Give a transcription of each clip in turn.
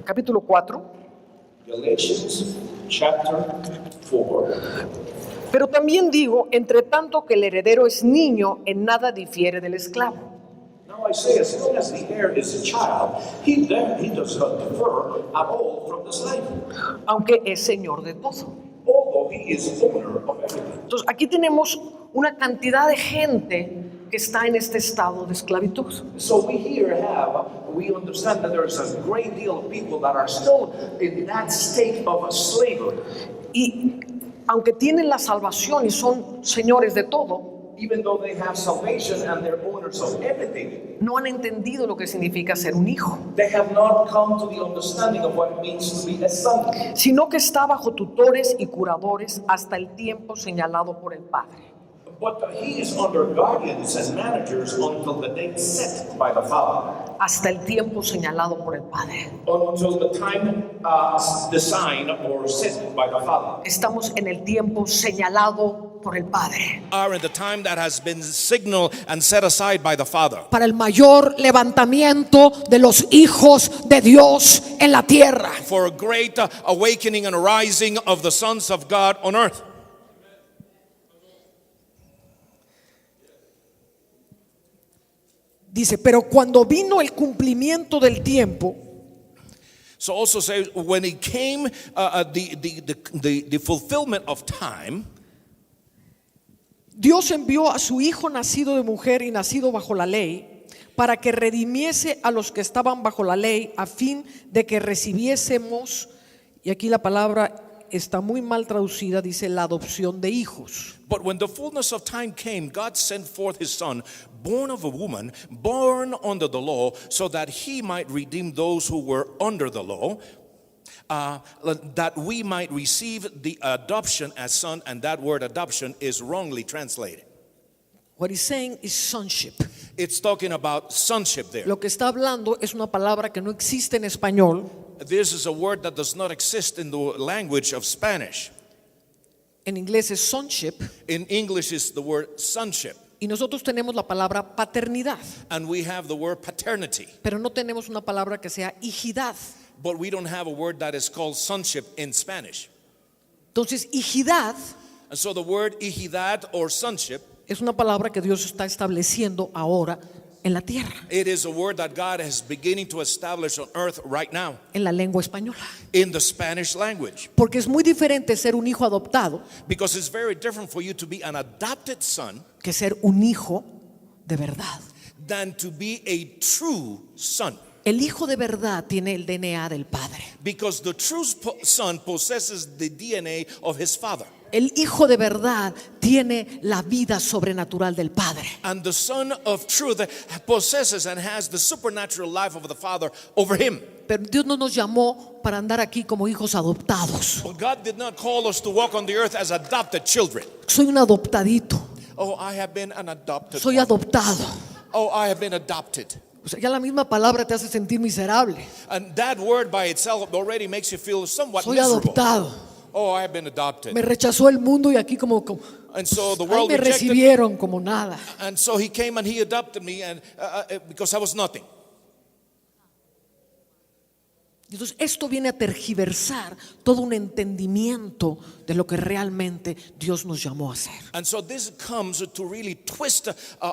Capítulo 4. Galatians chapter 4. Pero también digo, entre tanto que el heredero es niño, en nada difiere del esclavo. Now I say, as long as the heir is a child, he does not differ at all from the slave, Aunque es señor de todo. although he is owner of everything. Entonces, aquí tenemos una cantidad de gente que está en este estado de esclavitud. So we understand that there is a great deal of people that are still in that state of slavery. Y aunque tienen la salvación y son señores de todo, Even though they have salvation and they're owners of everything, no han entendido lo que significa ser un hijo, they have not come to the understanding of what it means to be a son, sino que está bajo tutores y curadores hasta el tiempo señalado por el Padre. but he is under guardians and managers until the date set by the Father. Hasta el tiempo señalado por el Padre. Until the time designed or set by the Father. Estamos en el tiempo señalado por el Padre. Are in the time that has been signaled and set aside by the Father. Para el mayor levantamiento de los hijos de Dios en la tierra. For a great awakening and arising of the sons of God on earth. Dice, pero cuando vino el cumplimiento del tiempo, So also say when it came the fulfillment of time, Dios envió a su hijo nacido de mujer y nacido bajo la ley, para que redimiese a los que estaban bajo la ley, a fin de que recibiésemos, y aquí la palabra está muy mal traducida, dice la adopción de hijos. but when the fullness of time came, God sent forth his son, born of a woman, born under the law, so that he might redeem those who were under the law, that we might receive the adoption as son. And that word adoption is wrongly translated. What he's saying is sonship. It's talking about sonship there. Lo que está hablando es una palabra que no existe en español. This is a word that does not exist in the language of Spanish. En inglés es sonship. In English is the word sonship. Y nosotros tenemos la palabra paternidad, And we have the word paternity. pero no tenemos una palabra que sea hijidad. But we don't have a word that is called sonship in Spanish. Entonces, hijidad And so the word hijidad or sonship, es una palabra que Dios está estableciendo ahora en la tierra, it is a word that God is beginning to establish on earth right now en la lengua española. in the Spanish language. Porque es muy diferente ser un hijo adoptado Because it's very different for you to be an adopted son que ser un hijo de verdad. than to be a true son. El hijo de verdad tiene el DNA del Padre. Because the true son possesses the DNA of his father. El hijo de verdad tiene la vida sobrenatural del Padre. And the son of truth possesses and has the supernatural life of the father over him. Pero Dios no nos llamó para andar aquí como hijos adoptados. But God did not call us to walk on the earth as adopted children. Soy un adoptadito. Oh, I have been an adopted Soy one. adoptado. Oh, I have been adopted. O sea, ya la misma palabra te hace sentir miserable. And that word by itself already makes you feel somewhat Soy miserable. adoptado. Oh, I have been adopted. Me rechazó el mundo y aquí como And so the ahí world me rejected me. recibieron como nada. And so he came and he adopted me, and because I was nothing. Entonces esto viene a tergiversar todo un entendimiento de lo que realmente Dios nos llamó a hacer. And so this comes to really twist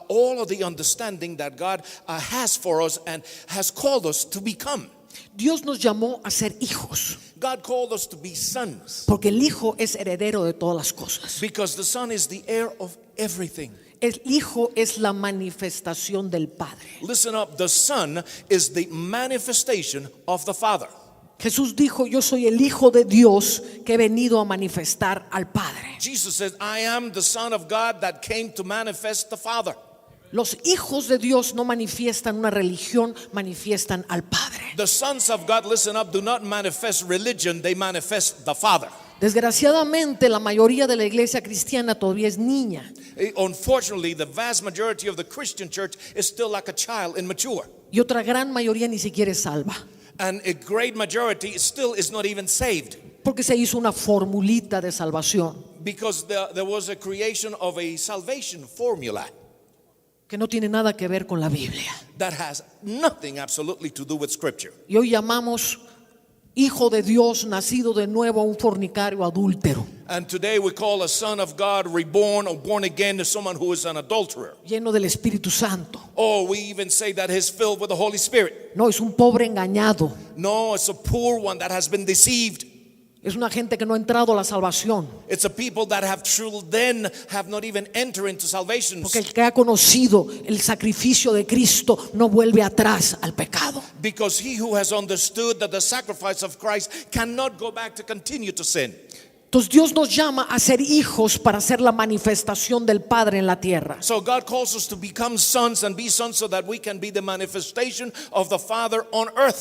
all of the understanding that God has for us and has called us to become. Dios nos llamó a ser hijos, God called us to be sons porque el hijo es heredero de todas las cosas. because the son is the heir of everything. El hijo es la manifestación del Padre. Listen up, the son is the manifestation of the father. Jesús dijo, yo soy el hijo de Dios que he venido a manifestar al Padre. Jesus says, I am the son of God that came to manifest the father. Los hijos de Dios no manifiestan una religión, manifiestan al Padre. The sons of God, listen up, do not manifest religion, they manifest the father. Desgraciadamente, la mayoría de la iglesia cristiana todavía es niña. Unfortunately, the vast majority of the Christian church is still like a child, immature. Y otra gran mayoría ni siquiera es salva. And a great majority still is not even saved. Porque se hizo una formulita de salvación. Because there was a creation of a salvation formula. que no tiene nada que ver con la Biblia. that has nothing absolutely to do with Scripture. Y hoy llamamos hijo de Dios nacido de nuevo a un fornicario adúltero, And today we call a son of God reborn or born again to someone who is an adulterer. lleno del Espíritu Santo. Or we even say that he's filled with the Holy Spirit. No, es un pobre engañado. No, it's a poor one that has been deceived. Es una gente que no ha entrado a la salvación. It's a people that have truly then have not even entered into salvation. Porque el que ha conocido el sacrificio de Cristo no vuelve atrás al pecado. Because he who has understood that the sacrifice of Christ cannot go back to continue to sin. Entonces Dios nos llama a ser hijos para ser la manifestación del Padre en la tierra. So God calls us to become sons and be sons so that we can be the manifestation of the Father on earth.